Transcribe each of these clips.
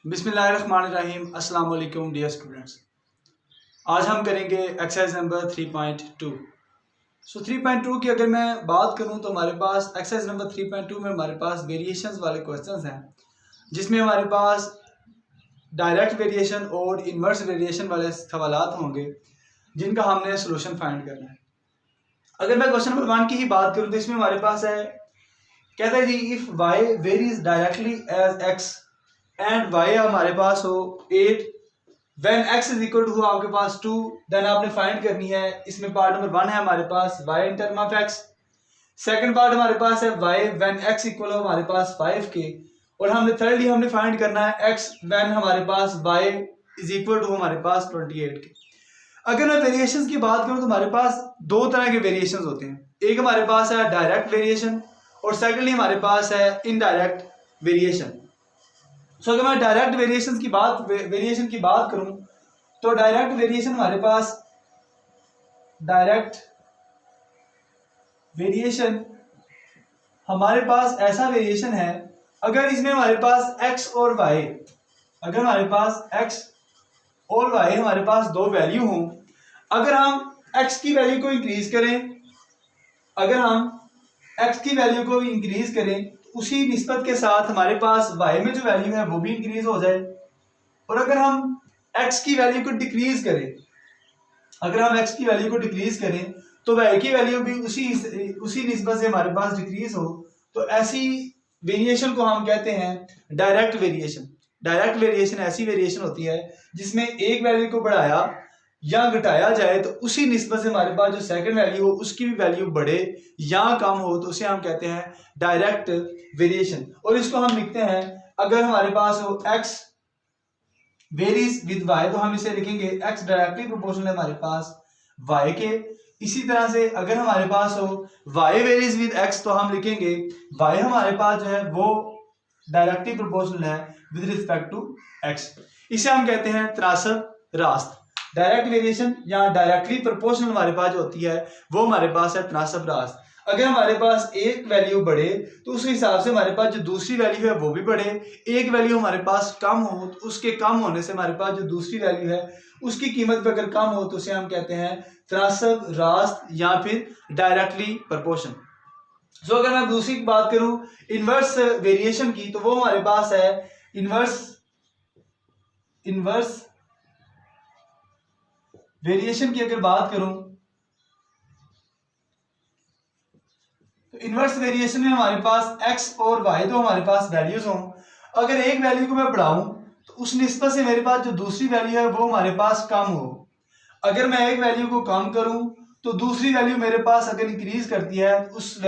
बिस्मिल्लाहिर्रहमानिर्रहीम। अस्सलाम वालेकुम डियर स्टूडेंट्स। आज हम करेंगे एक्सरसाइज नंबर 3.2। 3.2 की अगर मैं बात करूं तो हमारे पास एक्सरसाइज नंबर 3.2 में हमारे पास वेरिएशंस वाले क्वेश्चंस हैं, जिसमें हमारे पास डायरेक्ट वेरिएशन और इन्वर्स वेरिएशन वाले सवालात होंगे जिनका हमने सोल्यूशन फाइंड करना है। अगर मैं क्वेश्चन नंबर 1 की ही बात करूं तो इसमें हमारे पास है, कहता है जी if y varies directly as x and y हमारे पास हो 8 when x is equal to हो आपके पास 2, देन आपने फाइंड करनी है। इसमें पार्ट नंबर 1 है हमारे पास y in term of x, second part हमारे पास है y व्हेन x इक्वल हो हमारे पास 5 के, और हमने थर्डली हमने फाइंड करना है x व्हेन हमारे पास y इज इक्वल टू हमारे पास 28 के। अगर मैं वेरिएशंस की बात करूं तो हमारे पास दो तरह के वेरिएशंस होते हैं। एक हमारे पास है डायरेक्ट वेरिएशन और सेकेंडली हमारे पास है इनडायरेक्ट वेरिएशन। सो अगर मैं डायरेक्ट वेरिएशन की बात करूं तो डायरेक्ट वेरिएशन हमारे पास ऐसा वेरिएशन है, अगर इसमें हमारे पास x और y, अगर हमारे पास x और y हमारे पास दो वैल्यू हों, अगर हम x की वैल्यू को इंक्रीज करें उसी निस्बत के साथ हमारे पास y में जो वैल्यू है वो भी इंक्रीज हो जाए, और अगर हम x की वैल्यू को डिक्रीज करें तो y की वैल्यू भी उसी निस्बत से हमारे पास डिक्रीज हो, तो ऐसी वेरिएशन को हम कहते हैं डायरेक्ट वेरिएशन। डायरेक्ट वेरिएशन ऐसी वेरिएशन होती है जिसमें एक वैल्यू को बढ़ाया या घटाया जाए तो उसी निस्बत से हमारे पास जो सेकंड वैल्यू हो उसकी भी वैल्यू बढ़े या कम हो, तो उसे हम कहते हैं डायरेक्ट वेरिएशन। और इसको हम लिखते हैं, अगर हमारे पास हो x वेरीज विद y तो हम इसे लिखेंगे x डायरेक्टली प्रोपोर्शनल है हमारे पास y के। इसी तरह से अगर हमारे पास हो y वेरीज विद x तो हम लिखेंगे y हमारे पास जो है वो डायरेक्टली प्रोपोर्शनल है विद रिस्पेक्ट टू x। इसे हम कहते हैं तनासब रास्त। डायरेक्ट वेरिएशन या डायरेक्टली प्रोपोर्शनल हमारे पास जो होती है वो हमारे पास है तनासब रास्त। अगर हमारे पास एक वैल्यू बढ़े तो उस हिसाब से हमारे पास जो दूसरी वैल्यू है वो भी बढ़े। एक वैल्यू हमारे पास कम हो तो उसके कम होने से हमारे पास जो दूसरी वैल्यू है उसकी कीमत भी अगर कम हो तो उसे हम कहते हैं तनासब रास्त या फिर डायरेक्टली प्रोपोर्शन। सो अगर मैं दूसरी बात करूं इनवर्स वेरिएशन की तो वो हमारे पास है इनवर्स वेरिएशन की अगर बात करूं तो इनवर्स वेरिएशन में हमारे पास x और y तो हमारे पास वैल्यूज हों, अगर एक वैल्यू को मैं बढ़ाऊं तो उस निस्बत से मेरे पास जो दूसरी वैल्यू है वो हमारे पास कम हो। अगर मैं एक वैल्यू को कम करूं तो दूसरी वैल्यू मेरे पास अगर इंक्रीज करती है उस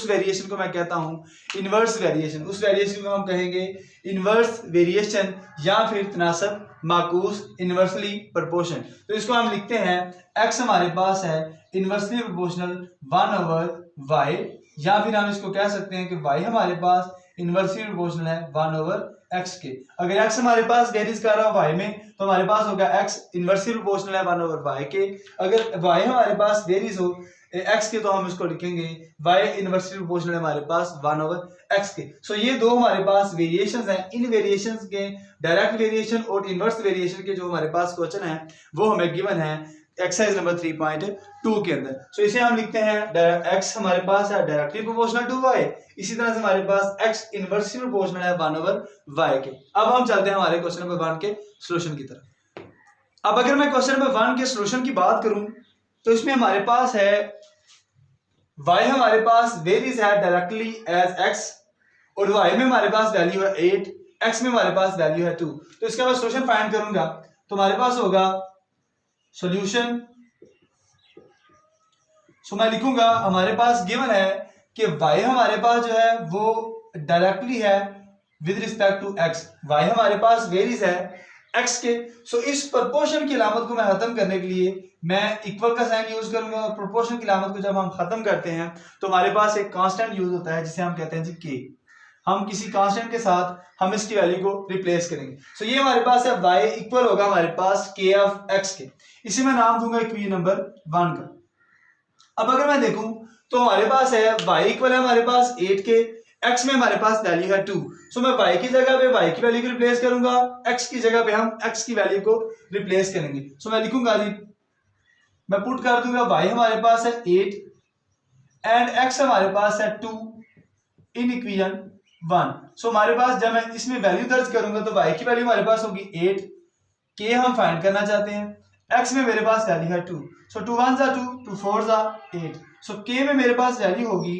वेरिएशन को मैं कहता हूं इनवर्स वेरिएशन। उस वेरिएशन को हम कहेंगे इनवर्स वेरिएशन या फिर तनासब माकूस इनवर्सली प्रोपोर्शन। तो इसको हम लिखते हैं x हमारे पास है इनवर्सली प्रोपोर्शनल 1/y, या फिर हम इसको कह सकते हैं कि y हमारे पास इनवर्सली प्रोपोर्शनल है 1/x के। अगर x हमारे पास वेरीज कर रहा है y में तो हमारे पास होगा x इनवर्सली प्रोपोर्शनल है 1/y के। अगर y हमारे पास वेरीज हो x के तो हम इसको लिखेंगे y इनवर्सली प्रोपोर्शनल है हमारे पास 1/x के। सो ये दो हमारे पास वेरिएशंस हैं। इन वेरिएशंस के डायरेक्ट वेरिएशन और इनवर्स वेरिएशन के जो हमारे पास क्वेश्चन है वो हमें गिवन है एक्सरसाइज नंबर 3.2 के अंदर। सो इसे हम लिखते हैं x हमारे पास है डायरेक्टली प्रोपोर्शनल टू y, इसी तरह से हमारे पास x इनवर्सली प्रोपोर्शनल है 1/y के। अब हम चलते हैं हमारे क्वेश्चन नंबर 1 के सॉल्यूशन की तरफ। अब अगर मैं क्वेश्चन नंबर 1 के सॉल्यूशन की बात करूं तो इसमें हमारे पास है y हमारे पास वेरीज है डायरेक्टली एज x और y में हमारे पास वैल्यू है 8, x में हमारे पास वैल्यू है 2। तो इसका मैं सॉल्यूशन फाइंड करूंगा तो हमारे पास होगा सॉल्यूशन। सो मैं लिखूंगा हमारे पास गिवन है कि y हमारे पास जो है वो डायरेक्टली है with respect to x, y हमारे पास वेरीज है x के। सो इस प्रोपोर्शन की अलामत को मैं खत्म करने के लिए मैं इक्वल का साइन यूज करूंगा, और प्रोपोर्शन की अलामत को जब हम खत्म करते हैं तो हमारे पास एक कांस्टेंट यूज होता है जिसे हम कहते हैं जी k। हम किसी कांस्टेंट के साथ हम इसकी वैल्यू को रिप्लेस करेंगे। सो ये हमारे पास है y इक्वल होगा हमारे पास k ऑफ x के। इसे मैं नाम दूंगा इक्वेशन नंबर 1 का। अब अगर मैं देखूं तो हमारे पास है y इक्वल है हमारे पास 8 के, x में हमारे पास वैल्यू है 2, सो मैं y की जगह पे y की वैल्यू को रिप्लेस करूंगा, x की जगह पे हम x की वैल्यू को रिप्लेस करेंगे। सो मैं लिखूंगा जी, मैं पुट कर दूंगा y हमारे पास है 8 एंड x हमारे पास है 2 इन इक्वेशन 1। सो हमारे पास जब मैं इसमें वैल्यू दर्ज करूंगा तो y की वैल्यू हमारे पास होगी 8, k हम फाइंड करना चाहते हैं, x में मेरे पास वैल्यू है 2, सो 2 1 2 2 4 8, सो k में मेरे पास वैल्यू होगी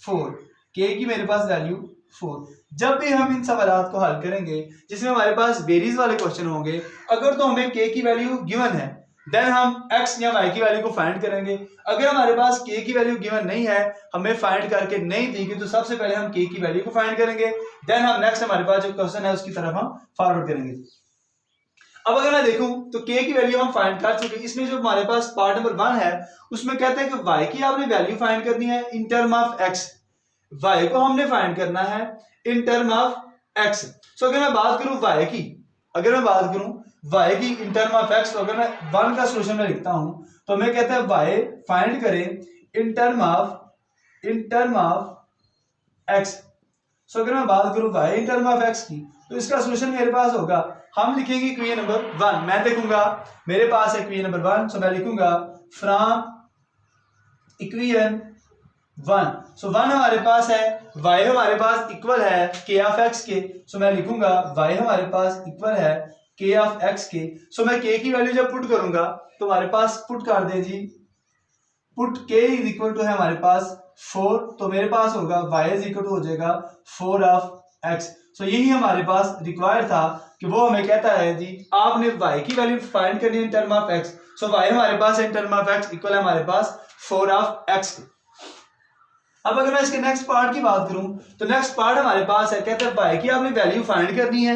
4, k की मेरे पास वैल्यू 4। जब भी हम इन सवालात को हल करेंगे जिसमें हमारे पास वेरीज वाले क्वेश्चन होंगे, अगर तो हमें k की वैल्यू गिवन है देन हम x या y की वैल्यू को फाइंड करेंगे। अगर हमारे पास k की वैल्यू गिवन नहीं है, हमें फाइंड करके नहीं दी गई, तो सबसे पहले हम k की वैल्यू को फाइंड करेंगे, देन हम नेक्स्ट हमारे पास जो क्वेश्चन है उसकी तरफ हम फॉरवर्ड करेंगे। अब अगर मैं देखूं तो k की वैल्यू हम फाइंड कर चुके। इसमें जो हमारे पास पार्ट नंबर 1 है उसमें कहते हैं कि y की आपने वैल्यू फाइंड करनी है in term of x, y को हमने फाइंड करना है इन टर्म ऑफ x। सो अगर मैं बात करूं y की, अगर मैं बात करूं y की इन टर्म ऑफ x, तो अगर मैं 1 का सॉल्यूशन में लिखता हूं तो हमें कहते हैं y फाइंड करें इन टर्म ऑफ x। सो अगर मैं बात करूं y in term of x की, तो इसका सॉल्यूशन मेरे पास होगा, हम लिखेंगे इक्वेशन नंबर 1, मैं देखूंगा मेरे पास है इक्वेशन नंबर 1, सो मैं लिखूंगा फ्रॉम इक्वेशन 1। सो 1 हमारे पास है, y हमारे पास इक्वल है k ऑफ x के, सो मैं लिखूंगा y हमारे पास इक्वल है k ऑफ x के। सो मैं k की वैल्यू जब पुट करूंगा तो हमारे पास पुट कर दे जी, put k is equal to है हमारे पास 4, तो मेरे पास होगा y इज इक्वल टू हो जाएगा 4 ऑफ x। सो यही हमारे पास रिक्वायर्ड था कि वो हमें कहता है जी आपने y की वैल्यू फाइंड करनी है in term of x। So y हमारे पास in term of x equal है हमारे पास 4 ऑफ x। अब अगर मैं इसके नेक्स्ट पार्ट की बात करूं तो नेक्स्ट पार्ट हमारे पास है, कहते हैं y की आपने वैल्यू फाइंड करनी है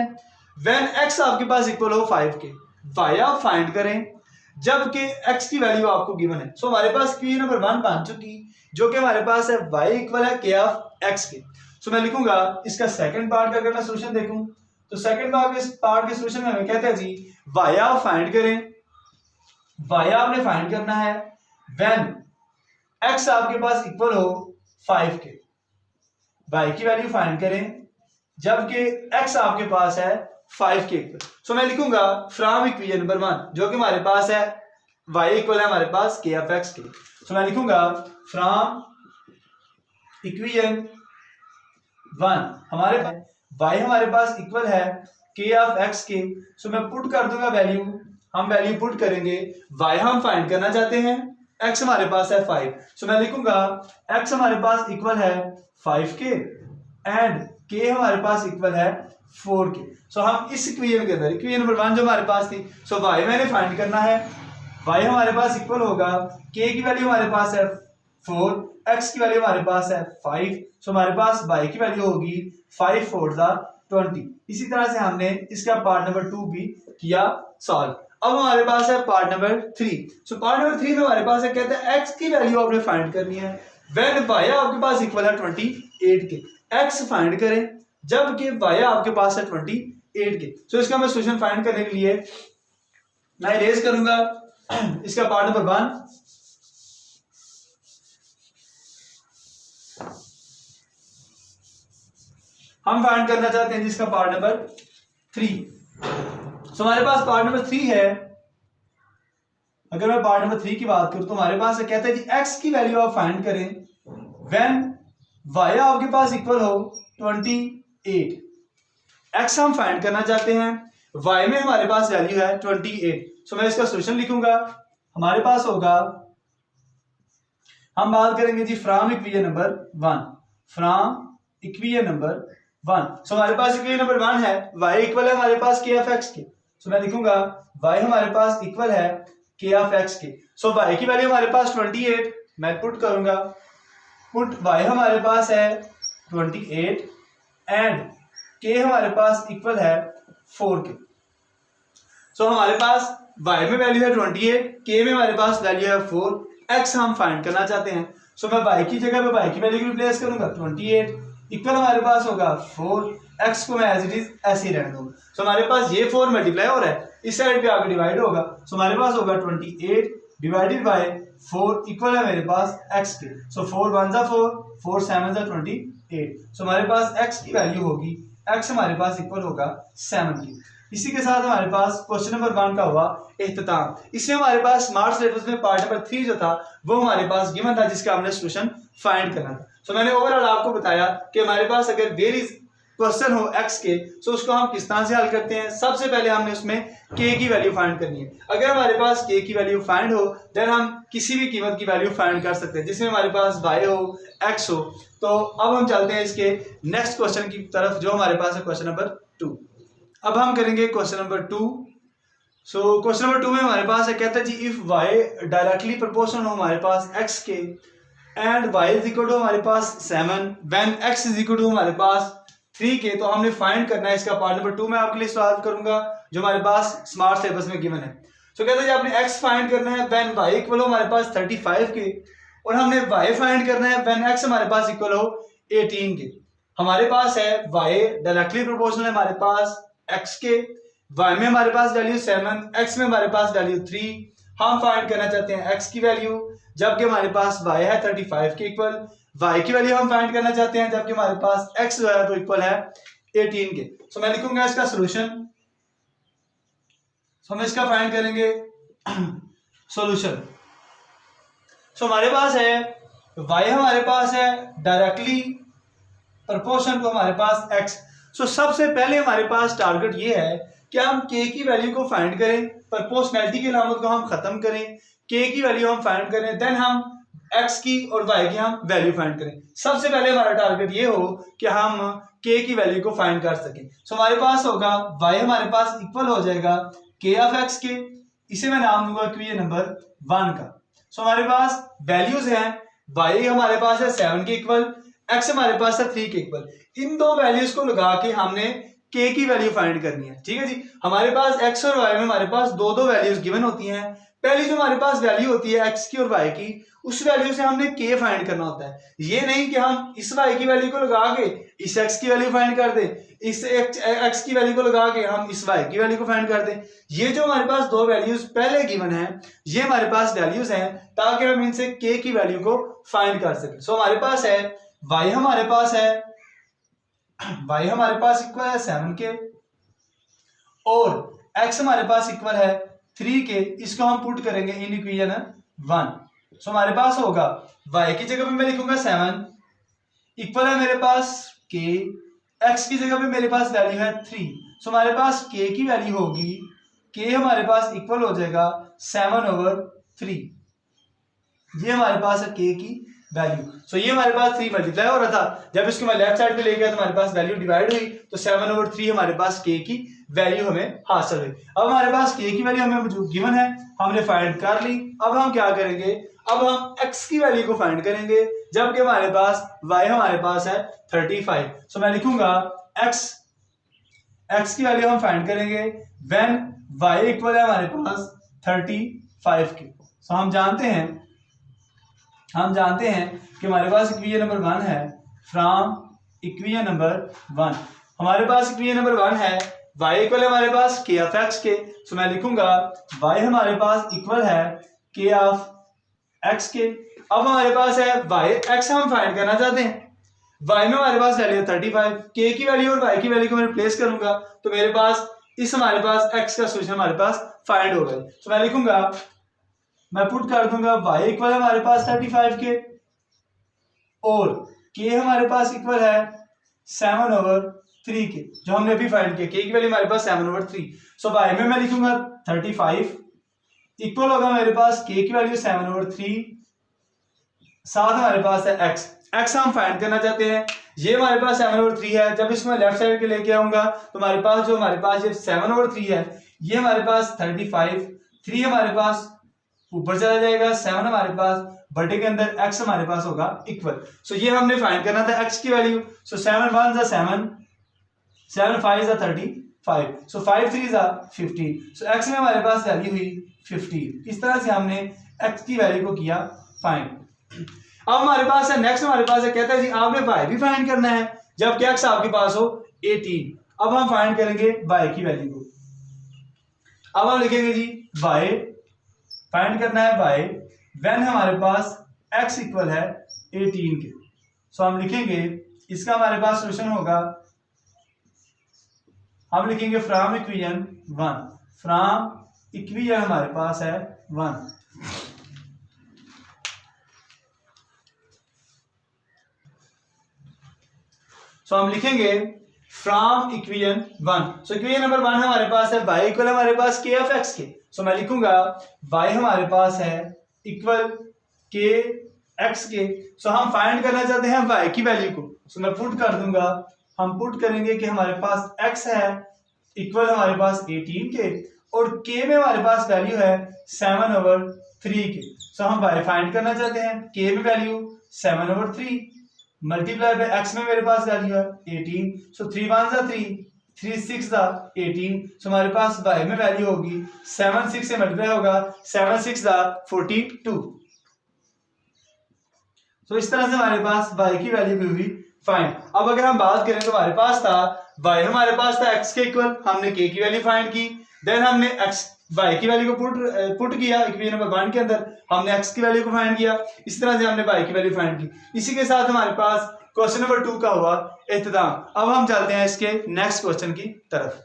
व्हेन x आपके पास इक्वल हो 5 के। y आप फाइंड करें जबकि x की वैल्यू आपको गिवन है। सो हमारे पास इक्वेशन नंबर 1 बन चुकी, जो कि हमारे पास है y इक्वल है k ऑफ x के। सो मैं लिखूंगा इसका सेकंड पार्ट का, अगर मैं सॉल्यूशन देखूं तो सेकंड पार्ट के सॉल्यूशन में हमें कहते हैं जी y आप फाइंड करें, y आपने फाइंड करना है व्हेन x आपके पास इक्वल हो 5 के। y की वैल्यू फाइंड करें जबकि x आपके पास है 5 के इक्वल। सो मैं लिखूंगा फ्रॉम इक्वेशन नंबर 1, जो कि हमारे पास है y इक्वल है हमारे पास k ऑफ x के। सो मैं लिखूंगा फ्रॉम इक्वेशन 1 हमारे पास y हमारे पास इक्वल है k ऑफ x के। सो मैं पुट कर दूंगा वैल्यू, हम वैल्यू पुट करेंगे, y हम फाइंड करना चाहते हैं, x हमारे पास है 5। सो मैं लिखूंगा x हमारे पास इक्वल है 5 के एंड k हमारे पास इक्वल है 4 के। सो हम इस इक्वेशन के अंदर इक्वेशन नंबर 1 जो हमारे पास थी, सो y मैंने फाइंड करना है, y हमारे पास इक्वल होगा k की वैल्यू हमारे पास है 4, x की वैल्यू हमारे पास है 5। सो हमारे पास y की वैल्यू होगी 5 4 20। इसी तरह से हमने इसका पार्ट नंबर 2 भी किया सॉल्व। अब हमारे पास है part number 3। So part number 3 में हमारे पास है, कहते हैं x की वैल्यू आपने फाइंड करनी है व्हेन y आपके पास इक्वल है 28 के। x फाइंड करें जबकि y आपके पास है 28 के। सो इसका मैं सॉल्यूशन फाइंड करने के लिए मैं इरेज करूंगा इसका पार्ट नंबर 1, हम फाइंड करना चाहते हैं जिसका पार्ट नंबर 3। सो हमारे पास पार्ट नंबर 3 है। अगर मैं पार्ट नंबर 3 की बात करूं तो हमारे पास कहते हैं जी x की वैल्यू आप फाइंड करें व्हेन y आपके पास इक्वल हो 28। x हम फाइंड करना चाहते हैं, y में हमारे पास वैल्यू है 28। सो मैं इसका सॉल्यूशन लिखूंगा, हमारे पास होगा, हम बात करेंगे जी from equation number 1, from equation number 1। So हमारे पास इक्वेशन नंबर 1 है, y इक्वल है हमारे पास k ऑफ x के। सो मैं लिखूंगा y हमारे पास इक्वल है k ऑफ x के। सो y की वैल्यू हमारे पास 28, मैं पुट करूंगा, पुट y हमारे पास है 28 एंड k हमारे पास इक्वल है 4 के। सो हमारे पास y में वैल्यू है 28, k में हमारे पास वैल्यू है 4, x हम फाइंड करना चाहते हैं। सो मैं y की जगह पे y की वैल्यू को रिप्लेस करूंगा, 28 इक्वल हमारे पास होगा 4, x को मैं एज इट इज ऐसे ही रहने दूंगा। सो हमारे पास ये 4 मल्टीप्लाई हो रहा है, इस साइड पे आगे डिवाइड होगा। सो हमारे पास होगा 28 डिवाइडेड बाय 4 इक्वल है मेरे पास x के। सो 4 1 4, 4 7 28 8। सो हमारे पास x की वैल्यू होगी, x हमारे पास इक्वल होगा 7 की। इसी के साथ हमारे पास क्वेश्चन नंबर 1 का हुआ इख्तिताम। इसमें हमारे पास स्मार्ट सिलेबस में पार्ट नंबर 3 जो था वो हमारे पास गिवन था, जिसका हमने सोल्यूशन फाइंड करना था। सो मैंने ओवरऑल आपको बताया कि हमारे पास अगर वेरियस क्वेश्चन हो x के, तो उसको हम किस तरह से हल करते हैं। सबसे पहले हमने उसमें k की वैल्यू फाइंड करनी है। अगर हमारे पास k की वैल्यू फाइंड हो, देन हम किसी भी कीमत की वैल्यू फाइंड कर सकते हैं, जिसमें हमारे पास y हो, x हो। तो अब हम चलते हैं इसके नेक्स्ट क्वेश्चन की तरफ, जो हमारे पास है क्वेश्चन नंबर 2। अब हम करेंगे question number 2। So question number 2 में हमारे पास है, कहता है जी इफ y डायरेक्टली प्रोपोर्शनल हो हमारे पास x के and y is equal to हमारे पास 7 when x is equal to हमारे पास 3 के, तो हमने फाइंड करना है इसका पार्ट नंबर 2 में आपके लिए सॉल्व करूंगा, जो हमारे पास स्मार्ट सिलेबस में गिवन है। सो कहता है जी आपने x फाइंड करना है व्हेन y इक्वल हो हमारे पास 35 के, और हमने y फाइंड करना है व्हेन x हमारे पास इक्वल हो 18 के। हमारे पास है y डायरेक्टली प्रोपोर्शनल है हमारे पास x के, y में हमारे पास वैल्यू 7, x में हमारे पास वैल्यू 3। हम फाइंड करना चाहते हैं x की वैल्यू, जबकि हमारे पास y है 35 के इक्वल। y की वैल्यू हम फाइंड करना चाहते हैं, जबकि हमारे पास x जो है तो इक्वल है 18 के। सो मैं लिखूंगा इसका सॉल्यूशन। सो हम इसका फाइंड करेंगे सॉल्यूशन। सो हमारे पास है y हमारे पास है डायरेक्टली प्रोपोर्शन टू हमारे पास x। सो सबसे पहले हमारे पास टारगेट ये है कि हम k की वैल्यू को फाइंड करें, प्रोपोर्शनैलिटी की अलामत को हम खत्म करें, k की वैल्यू हम फाइंड करें, देन हम x की और y की हम वैल्यू फाइंड करें। सबसे पहले हमारा टारगेट ये हो कि हम k की वैल्यू को फाइंड कर सकें। सो हमारे पास होगा y हमारे पास इक्वल हो जाएगा k ऑफ x के, इसे मैं नाम दूंगा इक्वेशन नंबर 1 का। सो हमारे पास वैल्यूज हैं, y हमारे पास है 7 के इक्वल, x हमारे पास है 3 के इक्वल। इन दो वैल्यूज को लगा के हमने k की वैल्यू फाइंड करनी है। ठीक है जी। हमारे पास x और y में हमारे पास दो वैल्यूज गिवन होती हैं। पहली जो हमारे पास वैल्यू होती है x की और y की, उस वैल्यू से हमने k फाइंड करना होता है। ये नहीं कि हम इस y की वैल्यू को लगा के इस x की वैल्यू फाइंड कर दें, इस x की वैल्यू को लगा के हम इस y की वैल्यू को फाइंड कर दें। ये जो हमारे पास दो वैल्यूज पहले गिवन है, ये हमारे पास वैल्यूज हैं ताकि हम इनसे k की वैल्यू को फाइंड कर सकें। सो हमारे पास है y हमारे पास है y हमारे पास इक्वल है 7 के और x हमारे पास इक्वल है 3 के। इसको हम पुट करेंगे इन इक्वेशन 1। सो हमारे पास होगा y की जगह पे मैं लिखूंगा 7 इक्वल है मेरे पास k, x की जगह पे मेरे पास वैल्यू है 3। सो हमारे पास k की वैल्यू होगी, k हमारे पास इक्वल हो जाएगा 7/3। ये हमारे पास है k की वैल्यू। सो ये हमारे पास 3 मल्टीप्लाई हो रहा था, जब इसको मैं लेफ्ट साइड पे ले गया तो हमारे पास वैल्यू डिवाइड हुई, तो 7/3 हमारे पास k की वैल्यू हमें हासिल हुई। अब हमारे पास k की वैल्यू हमें जो गिवन है हमने फाइंड कर ली। अब हम क्या करेंगे, अब हम x की वैल्यू को फाइंड करेंगे, जबकि हमारे पास y हमारे पास है 35। सो मैं लिखूंगा x की वैल्यू हम फाइंड करेंगे व्हेन y इक्वल है हमारे पास 35 के। सो हम जानते हैं कि हमारे पास इक्वेशन नंबर 1 है फ्रॉम इक्वेशन नंबर 1। हमारे पास इक्वेशन नंबर 1 है y इक्वल है हमारे पास k ऑफ x के। सो मैं लिखूंगा y हमारे पास इक्वल है k ऑफ x के। अब हमारे पास है y, x हम फाइंड करना चाहते हैं। y में हमारे पास वैल्यू है 35, k की वैल्यू और y की वैल्यू को मैं रिप्लेस करूंगा, तो मेरे पास हमारे पास x का सोल्यूशन हमारे पास फाइंड हो गया। सो मैं लिखूंगा, मैं पुट कर दूंगा y इक्वल है हमारे पास 35 के और k हमारे पास इक्वल है 7/3 के, जो हमने अभी फाइंड किया। k की वैल्यू हमारे पास 7/3। सो y में मैं लिखूंगा 35 इक्वल होगा मेरे पास k की वैल्यू 7/3, साथ हमारे पास है x हम फाइंड करना चाहते हैं। ये हमारे पास 7/3 है, जब इसको मैं लेफ्ट साइड के लेके आऊंगा तो हमारे पास ये 7/3 है, ये हमारे पास 35, 3 हमारे पास ऊपर चला जाएगा, 7 हमारे पास बटे के अंदर x हमारे पास होगा इक्वल। सो ये हमने फाइंड करना था x की वैल्यू। सो 7 1 = 7, 7 5 = 35, सो 5 3 = 15। सो x में हमारे पास वैल्यू हुई 15। इस तरह से हमने x की वैल्यू को किया फाइंड। अब हमारे पास है नेक्स्ट, हमारे पास है कहता है जी आपने y भी फाइंड करना है, जबकि x आपके पास हो 18। अब हम फाइंड करेंगे y की वैल्यू को। अब हम लिखेंगे जी y फाइंड करना है y व्हेन हमारे पास x इक्वल है 18 के। सो हम लिखेंगे इसका हमारे पास सोल्यूशन होगा, हम लिखेंगे फ्रॉम इक्वेशन 1, फ्रॉम इक्वेशन हमारे पास है 1। सो हम लिखेंगे from equation 1। So equation number 1 हमारे पास है y इक्वल हमारे पास k ऑफ x के। सो मैं लिखूंगा y हमारे पास है इक्वल k x के। सो हम फाइंड करना चाहते हैं y की वैल्यू को। सो मैं पुट कर दूंगा, हम पुट करेंगे कि हमारे पास x है इक्वल हमारे पास 18 के और k में हमारे पास वैल्यू है 7/3 के। सो हम y फाइंड करना चाहते हैं, k में वैल्यू 7/3 मल्टीप्लाई बाय x में मेरे पास वैल्यू है 18। सो 3 1 जा 3, 3 6 जा 18। सो हमारे पास y में वैल्यू होगी 7 6 से मल्टीप्लाई होगा 7 6 जा 42। सो इस तरह से हमारे पास y की वैल्यू भी हुई फाइंड। अब अगर हम बात करें तो हमारे पास था y हमारे पास था x के इक्वल, हमने k की वैल्यू फाइंड की, देन हमने y की वैल्यू को पुट किया इक्वेशन नंबर 1 के अंदर, हमने x की वैल्यू को फाइंड किया, इस तरह से हमने y की वैल्यू फाइंड की। इसी के साथ हमारे पास क्वेश्चन नंबर 2 का हुआ इख्तिताम। अब हम चलते हैं इसके नेक्स्ट क्वेश्चन की तरफ।